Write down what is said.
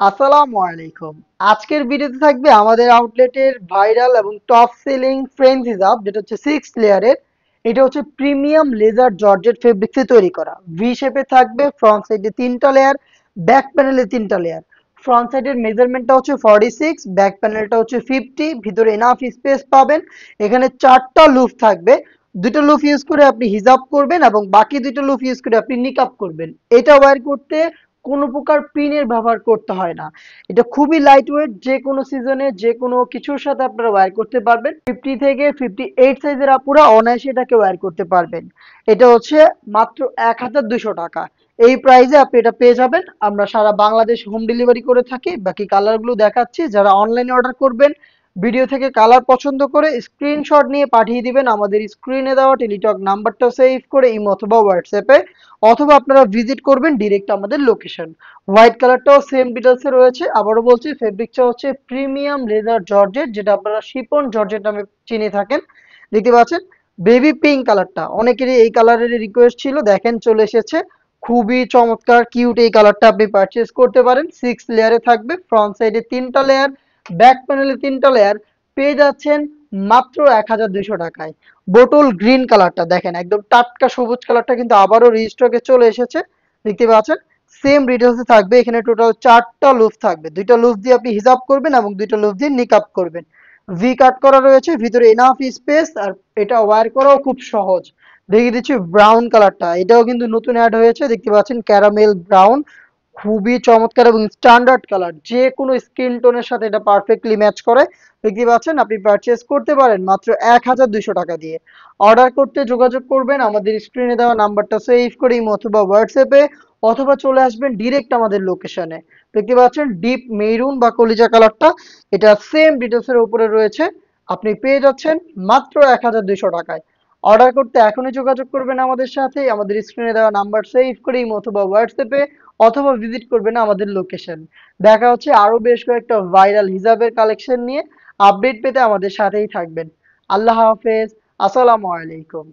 আসসালামু আলাইকুম। আজকের ভিডিওতে থাকবে আমাদের আউটলেটের ভাইরাল এবং টপ সেলিং ফ্রেঞ্চ হিজাব, যেটা হচ্ছে 6 লেয়ারের। এটা হচ্ছে প্রিমিয়াম লেজার জর্জেট ফেব্রিক্সে তৈরি করা। ভি শেপে থাকবে, ফ্রন্ট সাইডে 3টা লেয়ার, ব্যাক প্যানেলে 3টা লেয়ার। ফ্রন্ট সাইডের মেজারমেন্টটা হচ্ছে 46, ব্যাক প্যানেলটা হচ্ছে 50। ভিতরে এনাফ স্পেস পাবেন। এখানে 4টা লুফ থাকবে। 2টা লুফ ইউজ করে আপনি হিজাব করবেন এবং বাকি 2টা লুফ ইউজ করে আপনি নিকাব করবেন। এটা ওয়্যার করতে কোনো প্রকার পিনের ব্যবহার করতে হয় না। এটা খুবই লাইট ওয়েট, যে কোনো সিজনে যে কোনো কিছুর সাথে আপনারা ওয়্যার করতে পারবেন। 50 থেকে 58 সাইজের আপুরা অনায়াসে এটাকে ওয়্যার করতে পারবেন। এটা হচ্ছে মাত্র 1200 টাকা। এই প্রাইসে আপনি এটা পেয়ে যাবেন। আমরা সারা বাংলাদেশ হোম ডেলিভারি করে থাকি। বাকি কালারগুলো দেখাচ্ছি। যারা অনলাইনে অর্ডার করবেন, ভিডিও থেকে কালার পছন্দ করে স্ক্রিনশট নিয়ে পাঠিয়ে দিবেন আমাদের স্ক্রিনে দেওয়া টেলিটক নাম্বারটা সেভ করে ইমো অথবা হোয়াটসঅ্যাপে, অথবা আপনারা ভিজিট করবেন ডিরেক্ট আমাদের লোকেশন। হোয়াইট কালারটাও সেম ডিটেলসে রয়েছে। আবারও বলছি, ফেব্রিকটা হচ্ছে প্রিমিয়াম লেদার জর্জেট, যেটা আপনারা শিপন জর্জেট নামে চিনে থাকেন। দেখতে পাচ্ছেন বেবি পিঙ্ক কালারটা, অনেকেরই এই কালারের রিকোয়েস্ট ছিল, দেখেন চলে এসেছে। খুবই চমৎকার কিউট এই কালারটা আপনি পারচেজ করতে পারেন। 6 লেয়ারে থাকবে, ফ্রন্ট সাইডে 3টা লেয়ার, ব্যাক প্যানেলে 3টা লেয়ার। পেয়ে যাচ্ছেন মাত্র 1200 টাকায়। বোটল গ্রিন কালারটা দেখেন, একদম টাটকা সবুজ কালারটা কিন্তু আবারও রিস্টকে চলে এসেছে। দেখতে পাচ্ছেন সেম ডিটেলসে থাকবে। এখানে টোটাল 4টা লুফ থাকবে। 2টা লুফ দিয়ে আপনি হিজাব করবেন এবং 2টা লুফ দিয়ে নিকাব করবেন। ভি কাট করা রয়েছে, ভিতরে এনাফ স্পেস, আর এটা ওয়্যার করাও খুব সহজ। দেখিয়ে দিচ্ছি ব্রাউন কালারটা, এটাও কিন্তু নতুন অ্যাড হয়েছে। দেখতে পাচ্ছেন ক্যারামেল ব্রাউন, খুবই চমৎকার এবং স্ট্যান্ডার্ড কালার, যে কোনো স্কিন টোনের সাথে এটা পারফেক্টলি ম্যাচ করে। দেখতে পাচ্ছেন আপনি পারচেস করতে পারেন মাত্র 1200 টাকা দিয়ে। অর্ডার করতে যোগাযোগ করবেন আমাদের স্ক্রিনে দেওয়া নাম্বারটা সেভ করে ইমো অথবা হোয়াটসঅ্যাপে, অথবা চলে আসবেন ডিরেক্ট আমাদের লোকেশনে। দেখতে পাচ্ছেন ডিপ মেরুন বা কলিজা কালারটা, এটা সেম ডিটেলসের উপরে রয়েছে। আপনি পেয়ে যাচ্ছেন মাত্র 1200 টাকায়। অর্ডার করতে এখনই যোগাযোগ করবেন আমাদের সাথে, আমাদের স্ক্রিনে দেওয়া নাম্বার সেভ করে ইমো অথবা হোয়াটসঅ্যাপে, অথবা ভিজিট করবেন আমাদের লোকেশন। দেখা হচ্ছে আরো বেশ কয়েকটা ভাইরাল হিজাবের কালেকশন নিয়ে। আপডেট পেতে আমাদের সাথেই থাকবেন। আল্লাহ হাফেজ। আসসালামু আলাইকুম।